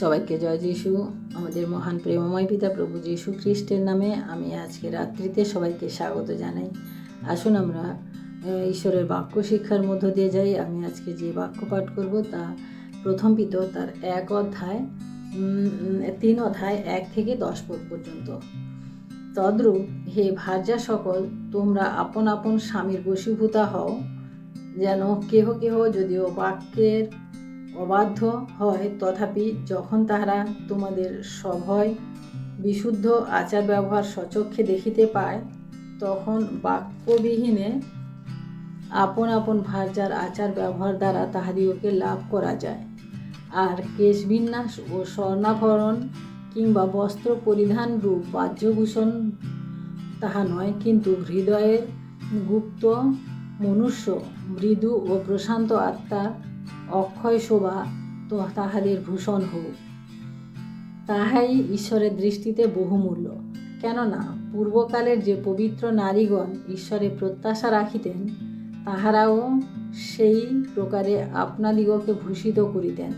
সবাইকে জয় যিশু। আমাদের মহান প্রেমময় পিতা প্রভু যীশু খ্রিস্টের নামে আমি আজকে রাত্রিতে সবাইকে স্বাগত জানাই। আসুন আমরা ঈশ্বরের বাক্য শিক্ষার মধ্য দিয়ে যাই। আমি আজকে যে বাক্য পাঠ করব তা প্রথম পিতর তার 3 অধ্যায় 1 থেকে 10 পদ পর্যন্ত। তদ্রূপ হে ভার্যা সকল, তোমরা আপন আপন স্বামীর বশীভূতা হও, যেন কেহ কেহ যদিও বাক্যের অবাধ্য হয়, তথাপি যখন তাহারা তোমাদের সভয় বিশুদ্ধ আচার ব্যবহার স্বচক্ষে দেখিতে পায়, তখন বাক্যবিহীনে আপন আপন ভার্যার আচার ব্যবহার দ্বারা তাহাদিগকে লাভ করা যায়। আর কেশবিন্যাস ও স্বর্ণাভরণ কিংবা বস্ত্র পরিধান রূপ বাহ্যভূষণ তাহা নয়, কিন্তু হৃদয়ের গুপ্ত মনুষ্য মৃদু ও প্রশান্ত আত্মার অক্ষয় শোভা তো তাহাদের ভূষণ হোক। তাহাই ঈশ্বরের দৃষ্টিতে বহুমূল্য। কেননা পূর্বকালের যে পবিত্র নারীগণ ঈশ্বরে প্রত্যাশা রাখিতেন, তাহারাও সেই প্রকারে আপনাদিগকে ভূষিত করিতেন,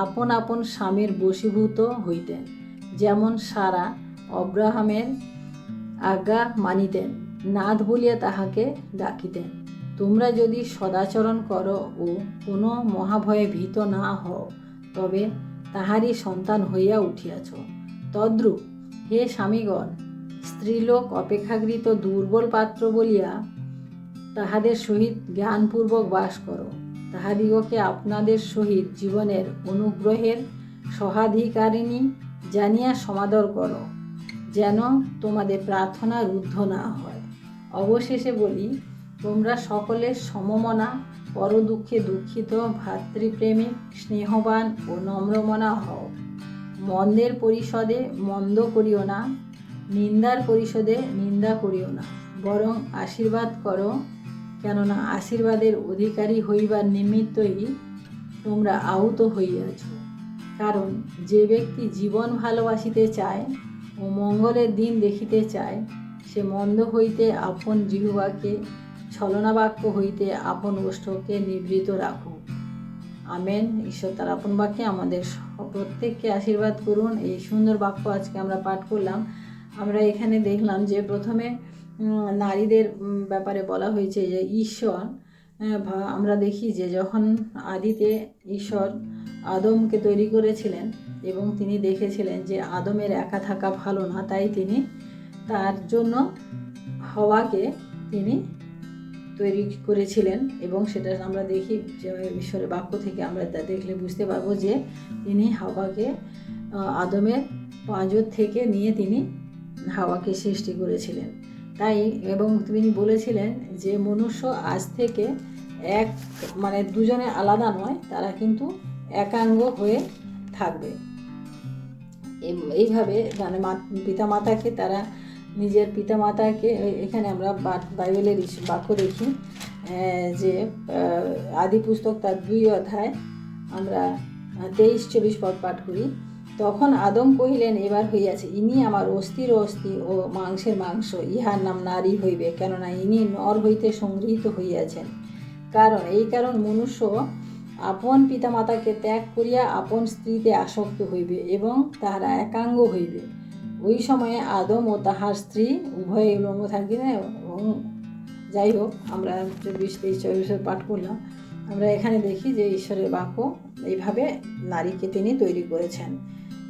আপন আপন স্বামীর বশীভূত হইতেন, যেমন সারা অব্রাহামের আজ্ঞা মানিতেন, নাথ বলিয়া তাহাকে ডাকিতেন। তোমরা যদি সদাচরণ করো ও কোনো মহাভয়ে ভীত না হও, তবে তাহারই সন্তান হইয়া উঠিয়াছ। তদ্রূপ হে স্বামীগণ, স্ত্রীলোক অপেক্ষাকৃত দুর্বল পাত্র বলিয়া তাহাদের সহিত জ্ঞানপূর্বক বাস করো। তাহাদিগকে আপনাদের সহিত জীবনের অনুগ্রহের সহাধিকারিণী জানিয়া সমাদর করো, যেন তোমাদের প্রার্থনা রুদ্ধ না হয়। অবশেষে বলি, তোমরা সকলে সমমনা, পরদুঃখে দুঃখিত, ভাতৃপ্রেমিক, স্নেহবান ও নম্রমনা হও। মন্দের পরিষদে মন্দ করিও না, নিন্দার পরিষদে নিন্দা করিও না, বরং আশীর্বাদ করো, কেননা আশীর্বাদের অধিকারী হইবার নিমিত্তই তোমরা আহূত হইয়াছ। কারণ যে ব্যক্তি জীবন ভালোবাসিতে চায় ও মঙ্গলের দিন দেখিতে চায়, সে মন্দ হইতে আপন জিহ্বাকে, ছলনা বাক্য হইতে আপন ওষ্ঠকে নিবৃত রাখুক। আমেন। ঈশ্বর তার আপন বাক্যে আমাদের প্রত্যেককে আশীর্বাদ করুন। এই সুন্দর বাক্য আজকে আমরা পাঠ করলাম। আমরা এখানে দেখলাম যে প্রথমে নারীদের ব্যাপারে বলা হয়েছে যে ঈশ্বর, আমরা দেখি যে যখন আদিতে ঈশ্বর আদমকে তৈরি করেছিলেন এবং তিনি দেখেছিলেন যে আদমের একা থাকা ভালো না, তাই তিনি তার জন্য হাওয়াকে তিনি তৈরি করেছিলেন। এবং সেটা আমরা দেখি যে ঈশ্বরের বাক্য থেকে আমরা তা দেখলে বুঝতে পারবো যে তিনি হাওয়াকে আদমের পাঁজর থেকে নিয়ে তিনি হাওয়াকে সৃষ্টি করেছিলেন। তাই এবং তিনি বলেছিলেন যে মনুষ্য আজ থেকে দুজনে আলাদা নয়, তারা কিন্তু একাঙ্গ হয়ে থাকবে। এইভাবে মানে পিতামাতাকে তারা নিজের পিতামাতাকে, এখানে আমরা বাইবেলের বাক্য দেখি যে আদি পুস্তক তার 2 অধ্যায় আমরা 23-24 পদ পাঠ করি। তখন আদম কহিলেন, এবার হইয়াছে, ইনি আমার অস্থির অস্থি ও মাংসের মাংস, ইহার নাম নারী হইবে, কেননা ইনি নর হইতে সংগৃহীত হইয়াছেন। কারণ মনুষ্য আপন পিতামাতাকে ত্যাগ করিয়া আপন স্ত্রীতে আসক্ত হইবে এবং তাহারা একাঙ্গ হইবে। ওই সময়ে আদম ও তাহার স্ত্রী উভয়ে উলঙ্গ থাকিবে। এবং যাই হোক, আমরা 24-24 পাঠ করলাম। আমরা এখানে দেখি যে ঈশ্বরের বাক্য এইভাবে নারীকে তিনি তৈরি করেছেন,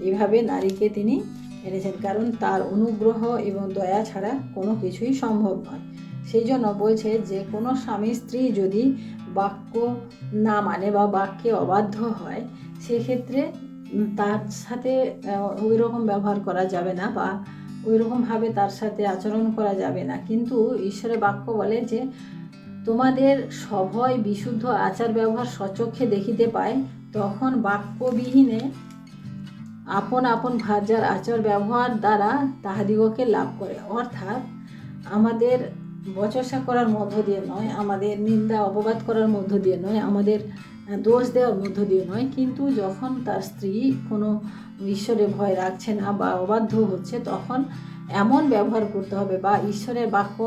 এইভাবে নারীকে তিনি এনেছেন, কারণ তার অনুগ্রহ এবং দয়া ছাড়া কোনো কিছুই সম্ভব নয়। সেই জন্য বলছে যে কোনো স্বামী স্ত্রী যদি বাক্য না মানে বা বাক্যে অবাধ্য হয়, সেক্ষেত্রে তার সাথে ওই রকম ব্যবহার করা যাবে না বা ওই রকমভাবে তার সাথে আচরণ করা যাবে না। কিন্তু ঈশ্বরের বাক্য বলে যে তোমাদের সভয় বিশুদ্ধ আচার ব্যবহার স্বচক্ষে দেখিতে পায়, তখন বাক্যবিহীনে আপন আপন ভার্যার আচার ব্যবহার দ্বারা তাহাদিগকে লাভ করে। অর্থাৎ আমাদের বচসা করার মধ্য দিয়ে নয়, আমাদের নিন্দা অপবাদ করার মধ্য দিয়ে নয়, আমাদের দোষ দেওয়ার মধ্য দিয়ে নয়, কিন্তু যখন তার স্ত্রী কোনো ঈশ্বরের ভয় রাখছে না বা অবাধ্য হচ্ছে, তখন এমন ব্যবহার করতে হবে বা ঈশ্বরের বাক্য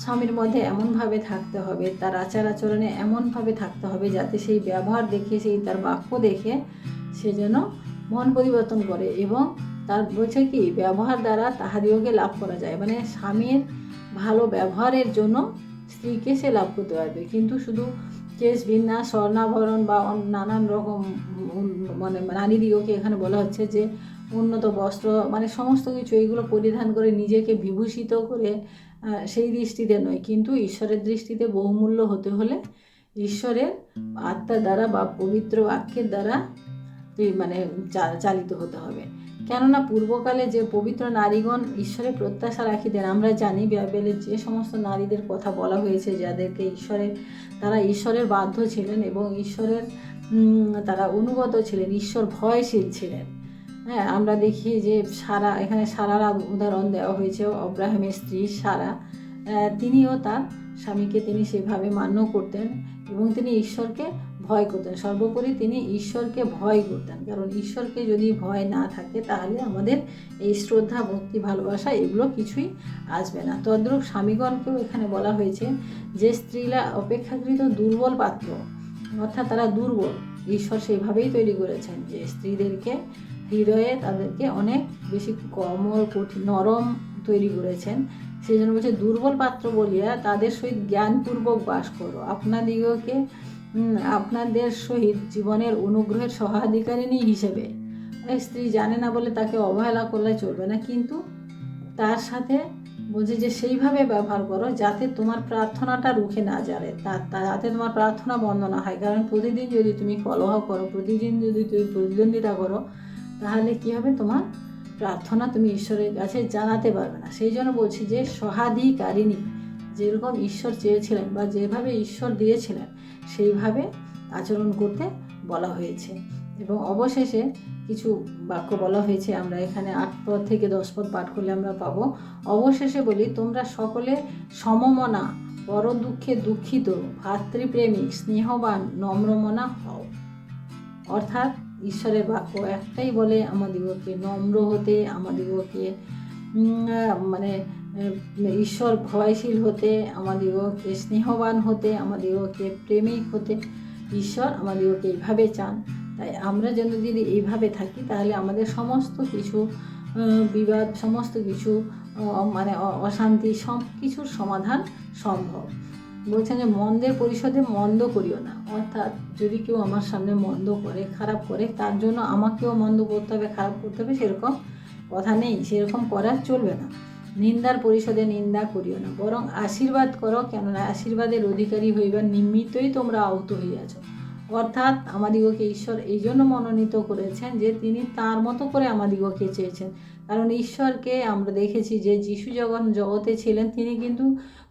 স্বামীর মধ্যে এমনভাবে থাকতে হবে, তার আচার আচরণে এমনভাবে থাকতে হবে যাতে সেই ব্যবহার দেখে, সেই তার বাক্য দেখে সে যেন মন পরিবর্তন করে এবং তার বলছে কি ব্যবহার দ্বারা তাহাদিওকে লাভ করা যায়, মানে স্বামীর ভালো ব্যবহারের জন্য স্ত্রীকে সে লাভ করতে পারবে। কিন্তু শুধু কেশ বিন্যাস, স্বর্ণাভরণ বা নানান রকম মানে নারীদিগকে এখানে বলা হচ্ছে যে উন্নত বস্ত্র মানে সমস্ত কিছু এইগুলো পরিধান করে নিজেকে বিভূষিত করে সেই দৃষ্টিতে নয়, কিন্তু ঈশ্বরের দৃষ্টিতে বহুমূল্য হতে হলে ঈশ্বরের আত্মার দ্বারা বা পবিত্র বাক্যের দ্বারা মানে চালিত হতে হবে। কেননা পূর্বকালে যে পবিত্র নারীগণ ঈশ্বরের প্রত্যাশা রাখিতেন, আমরা জানি বাইবেলের যে সমস্ত নারীদের কথা বলা হয়েছে যাদেরকে তারা ঈশ্বরের বাধ্য ছিলেন এবং ঈশ্বরের তারা অনুগত ছিলেন, ঈশ্বর ভয়শীল ছিলেন। হ্যাঁ, আমরা দেখি যে এখানে সারার উদাহরণ দেওয়া হয়েছে, অব্রাহামের স্ত্রী সারা, তিনিও তার স্বামীকে তিনি সেভাবে মান্য করতেন এবং তিনি ঈশ্বরকে ভয় করতেন। সর্বোপরি তিনি ঈশ্বরকে ভয় করতেন, কারণ ঈশ্বরকে যদি ভয় না থাকে তাহলে আমাদের এই শ্রদ্ধা, ভক্তি, ভালোবাসা এগুলো কিছুই আসবে না। তদ্রূপ স্বামীগণকেও এখানে বলা হয়েছে যে স্ত্রীরা অপেক্ষাকৃত দুর্বল পাত্র, অর্থাৎ তারা দুর্বল। ঈশ্বর সেইভাবেই তৈরি করেছেন যে স্ত্রীদেরকে হৃদয়ে তাদেরকে অনেক বেশি কোমল, কঠিন, নরম তৈরি করেছেন। সেই জন্য বলছে দুর্বল পাত্র বলিয়া তাদের সহিত জ্ঞানপূর্বক বাস করো, আপনাদিগকে আপনাদের সহিত জীবনের অনুগ্রহের সহাধিকারিণী হিসেবে। স্ত্রী জানে না বলে তাকে অবহেলা করলে চলবে না, কিন্তু তার সাথে বলছে যে সেইভাবে ব্যবহার করো যাতে তোমার প্রার্থনাটা রুখে না যাবে, যাতে তোমার প্রার্থনা বন্ধ না হয়। কারণ প্রতিদিন যদি তুমি কলহ করো, প্রতিদিন যদি তুমি প্রতিদ্বন্দ্বিতা করো, তাহলে কী হবে, তোমার প্রার্থনা তুমি ঈশ্বরের কাছে জানাতে পারবে না। সেই জন্য বলছি যে সহাধিকারিণী, যেরকম ঈশ্বর চেয়েছিলেন বা যেভাবে ঈশ্বর দিয়েছিলেন সেইভাবে আচরণ করতে বলা হয়েছে। এবং অবশেষে কিছু বাক্য বলা হয়েছে, আমরা এখানে 8 পদ থেকে 10 পদ পাঠ করলে আমরা পাবো। অবশেষে বলি, তোমরা সকলে সমমনা, পর দুঃখে দুঃখিত, ভাতৃপ্রেমিক, স্নেহবান, নম্রমনা হও। অর্থাৎ ঈশ্বরের বাক্য একটাই বলে আমাদিগকে নম্র হতে, আমাদিগকে মানে ঈশ্বর ভয়শীল হতে, আমাদিগকে স্নেহবান হতে, আমাদিগকে প্রেমিক হতে। ঈশ্বর আমাদিগকে এইভাবে চান। তাই আমরা যেন যদি এইভাবে থাকি তাহলে আমাদের সমস্ত কিছু বিবাদ, সমস্ত কিছু মানে অশান্তি, সব কিছুর সমাধান সম্ভব। বলছেন যে মন্দের পরিশোধে মন্দ করিও না, অর্থাৎ যদি কেউ আমার সামনে মন্দ করে, খারাপ করে, তার জন্য আমাকেও মন্দ করতে হবে, খারাপ করতে হবে, সেরকম কথা নেই, সেরকম করা চলবে না। নিন্দার পরিশোধে নিন্দা করিও না, বরং আশীর্বাদ করো, কেননা আশীর্বাদের অধিকারী হইবার নিমিত্তই তোমরা আহত হইয়াছ। অর্থাৎ আমাদিগকে ঈশ্বর এই জন্য মনোনীত করেছেন যে তিনি তার মতো করে আমাদিগকে চেয়েছেন। কারণ ঈশ্বরকে আমরা দেখেছি যে যিশু যখন জগতে ছিলেন তিনি কিন্তু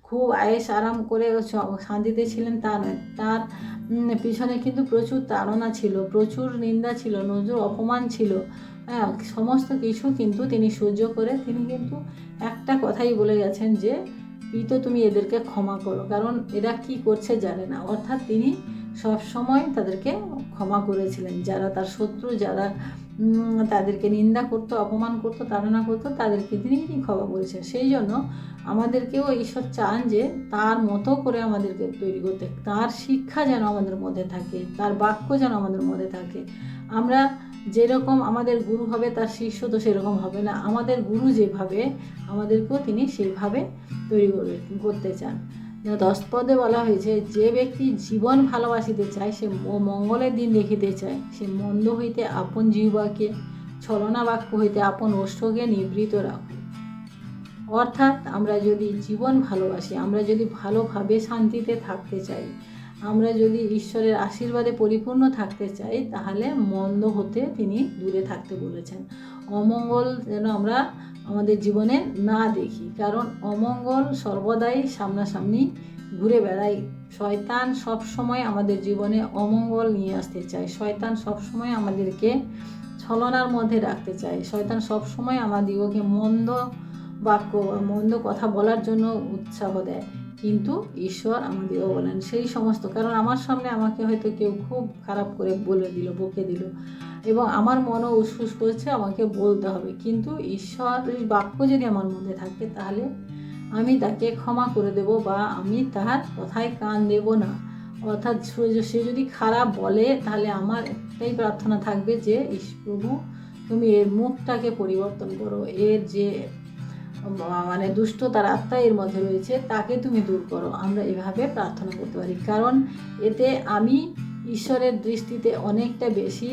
খুব আয়েস আরাম করে শান্তিতে ছিলেন তা নয়, তার পিছনে কিন্তু প্রচুর তাড়না ছিল, প্রচুর নিন্দা ছিল, প্রচুর অপমান ছিল। হ্যাঁ, সমস্ত কিছু কিন্তু তিনি সহ্য করে তিনি কিন্তু একটা কথাই বলে গেছেন যে পিতো তুমি এদেরকে ক্ষমা করো, কারণ এরা কি করছে জানে না। অর্থাৎ তিনি সব সময় তাদেরকে ক্ষমা করেছিলেন, যারা তার শত্রু, যারা তাদেরকে নিন্দা করতো, অপমান করতো, তাড়না করতো, তাদেরকে তিনি ক্ষমা করেছেন। সেই জন্য আমাদেরকেও ঈশ্বর চান যে তার মতো করে আমাদেরকে তৈরি করতে, তার শিক্ষা যেন আমাদের মধ্যে থাকে, তার বাক্য যেন আমাদের মধ্যে থাকে। আমরা যেরকম আমাদের গুরু হবে তার শিষ্য তো সেরকম হবে না, আমাদের গুরু যেভাবে আমাদেরকেও তিনি সেইভাবে তৈরি করতে চান। 10 পদে বলা হয়েছে, যে ব্যক্তি জীবন ভালোবাসিতে চায়, সে মঙ্গলের দিন দেখিতে চায়, সে মন্দ হইতে আপন জিহ্বাকে, ছলনা বাক্য হইতে আপন ওষ্ঠকে নিবৃত রাখো। অর্থাৎ আমরা যদি জীবন ভালোবাসি, আমরা যদি ভালোভাবে শান্তিতে থাকতে চাই, আমরা যদি ঈশ্বরের আশীর্বাদে পরিপূর্ণ থাকতে চাই, তাহলে মন্দ হতে তিনি দূরে থাকতে বলেছেন। অমঙ্গল যেন আমরা আমাদের জীবনে না দেখি, কারণ অমঙ্গল সর্বদাই সামনাসামনি ঘুরে বেড়ায়। শয়তান সবসময় আমাদের জীবনে অমঙ্গল নিয়ে আসতে চায়, শয়তান সবসময় আমাদেরকে ছলনার মধ্যে রাখতে চায়, শয়তান সবসময় আমাদিগকে মন্দ বাক্য, মন্দ কথা বলার জন্য উৎসাহ দেয়। কিন্তু ঈশ্বর আমাদেরও বলেন সেই সমস্ত, কারণ আমার সামনে আমাকে হয়তো কেউ খুব খারাপ করে বলে দিল, বকে দিল, এবং আমার মনও উসফুস করছে, আমাকে বলতে হবে, কিন্তু ঈশ্বরের বাক্য যদি আমার মধ্যে থাকে তাহলে আমি তাকে ক্ষমা করে দেব বা আমি তার কথায় কান দেব না। অর্থাৎ সে যদি খারাপ বলে তাহলে আমার একটাই প্রার্থনা থাকবে যে প্রভু তুমি এর মুখটাকে পরিবর্তন করো, এর যে মানে দুষ্টতার আত্মা এর মধ্যে রয়েছে তাকে তুমি দূর করো। আমরা এভাবে প্রার্থনা করতে পারি, কারণ এতে আমি ঈশ্বরের দৃষ্টিতে অনেকটা বেশি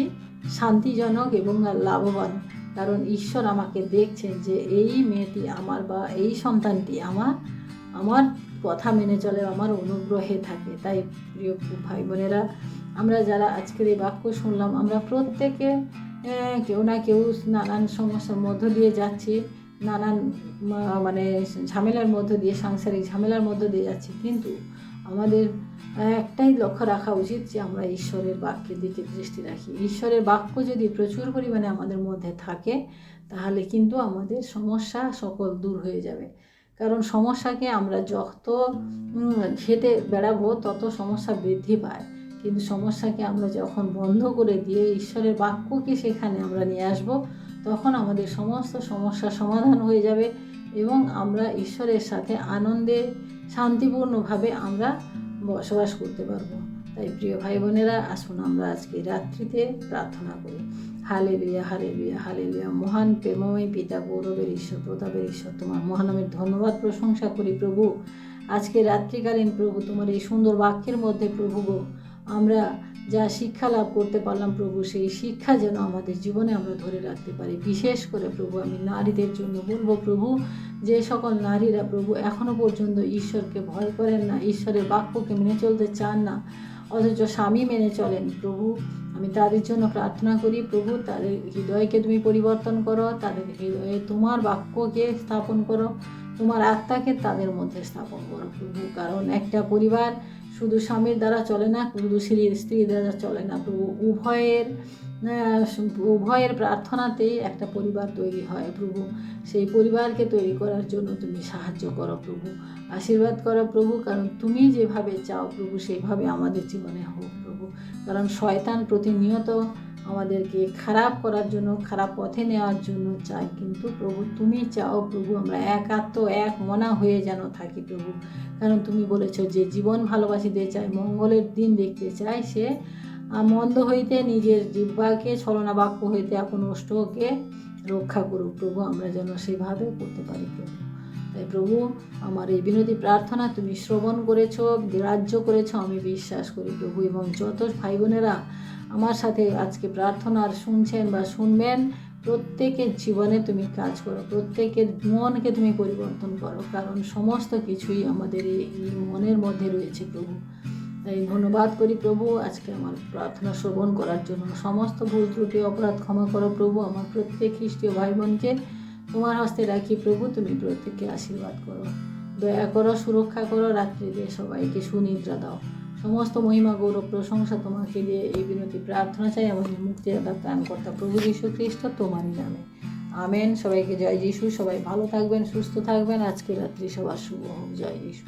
শান্তিজনক এবং লাভবান। কারণ ঈশ্বর আমাকে দেখছেন যে এই মেয়েটি আমার বা এই সন্তানটি আমার কথা মেনে চলে, আমার অনুগ্রহে থাকে। তাই প্রিয় ভাই বোনেরা, আমরা যারা আজকের এই বাক্য শুনলাম, আমরা প্রত্যেকে কেউ না কেউ নানান সমস্যার মধ্য দিয়ে যাচ্ছি, নানান মানে ঝামেলার মধ্য দিয়ে, সাংসারিক ঝামেলার মধ্য দিয়ে যাচ্ছি, কিন্তু আমাদের একটাই লক্ষ্য রাখা উচিত যে আমরা ঈশ্বরের বাক্যের দিকে দৃষ্টি রাখি। ঈশ্বরের বাক্য যদি প্রচুর পরিমাণে আমাদের মধ্যে থাকে তাহলে কিন্তু আমাদের সমস্যা সকল দূর হয়ে যাবে। কারণ সমস্যাকে আমরা যত ঘেঁটে বেড়াবো তত সমস্যা বৃদ্ধি পায়, কিন্তু সমস্যাকে আমরা যখন বন্ধ করে দিয়ে ঈশ্বরের বাক্যকে সেখানে আমরা নিয়ে আসব, তখন আমাদের সমস্ত সমস্যার সমাধান হয়ে যাবে এবং আমরা ঈশ্বরের সাথে আনন্দে শান্তিপূর্ণভাবে আমরা বসবাস করতে পারবো। তাই প্রিয় ভাই বোনেরা, আসুন আমরা আজকে রাত্রিতে প্রার্থনা করি। Hallelujah, hallelujah, hallelujah. মহান প্রেমময় পিতা, গৌরবের ঈশ্বর, প্রতাপের ঈশ্বর, তোমার মহানামের ধন্যবাদ প্রশংসা করি প্রভু। আজকে রাত্রিকালীন প্রভু তোমার এই সুন্দর বাক্যের মধ্যে প্রভু গো, আমরা যা শিক্ষা লাভ করতে পারলাম প্রভু, সেই শিক্ষা যেন আমাদের জীবনে আমরা ধরে রাখতে পারি। বিশেষ করে প্রভু আমি নারীদের জন্য বলবো প্রভু, যে সকল নারীরা প্রভু এখনও পর্যন্ত ঈশ্বরকে ভয় করেন না, ঈশ্বরের বাক্যকে মেনে চলতে চান না, অথচ স্বামী মেনে চলেন প্রভু, আমি তাদের জন্য প্রার্থনা করি প্রভু, তাদের হৃদয়কে তুমি পরিবর্তন করো, তাদের হৃদয়ে তোমার বাক্যকে স্থাপন করো, তোমার আত্মাকে তাদের মধ্যে স্থাপন করো প্রভু। কারণ একটা পরিবার শুধু স্বামীর দ্বারা চলে না, শুধু স্ত্রীর দ্বারা চলে না প্রভু, উভয়ের প্রার্থনাতেই একটা পরিবার তৈরি হয় প্রভু। সেই পরিবারকে তৈরি করার জন্য তুমি সাহায্য করো প্রভু, আশীর্বাদ করো প্রভু। কারণ তুমি যেভাবে চাও প্রভু সেইভাবে আমাদের জীবনে হোক প্রভু। কারণ শয়তান প্রতিনিয়ত আমাদেরকে খারাপ করার জন্য, খারাপ পথে নেওয়ার জন্য চায়, কিন্তু প্রভু তুমি চাও প্রভু আমরা একাত্ম এক মনা হয়ে যেন থাকি প্রভু। কারণ তুমি বলেছো যে জীবন ভালোবাসিতে চায়, মঙ্গলের দিন দেখতে চায়, সে মন্দ হইতে নিজের জিহ্বাকে, ছলনা বাক্য হইতে আপন ওষ্ঠকে রক্ষা করুক প্রভু। আমরা যেন সেভাবে করতে পারি প্রভু। তাই প্রভু আমার এই বিনতি প্রার্থনা তুমি শ্রবণ করেছো, গ্রাহ্য করেছো, আমি বিশ্বাস করি প্রভু। এবং যত ভাই বোনেরা আমার সাথে আজকে প্রার্থনার শুনছেন বা শুনবেন, প্রত্যেকের জীবনে তুমি কাজ করো, প্রত্যেকের মনকে তুমি পরিবর্তন করো, কারণ সমস্ত কিছুই আমাদের এই মনের মধ্যে রয়েছে প্রভু। তাই ধন্যবাদ করি প্রভু আজকে আমার প্রার্থনা শ্রবণ করার জন্য। সমস্ত ভুল ত্রুটি অপরাধ ক্ষমা করো প্রভু। আমার প্রত্যেক খ্রিস্টীয় ভাই বোনকে তোমার হস্তে রাখি প্রভু, তুমি প্রত্যেককে আশীর্বাদ করো, দয়া করো, সুরক্ষা করো, রাত্রিতে সবাইকে সুনিদ্রা দাও। সমস্ত মহিমা গৌরব প্রশংসা তোমাকে দিয়ে এই বিনতি প্রার্থনা চাই আমাদের মুক্তিদাতা ত্রাণকর্তা প্রভু যীশু খ্রিস্ট তোমারই নামে, আমেন। সবাইকে জয় যীশু। সবাই ভালো থাকবেন, সুস্থ থাকবেন। আজকে রাত্রি সবার শুভ হোক। জয় যীশু।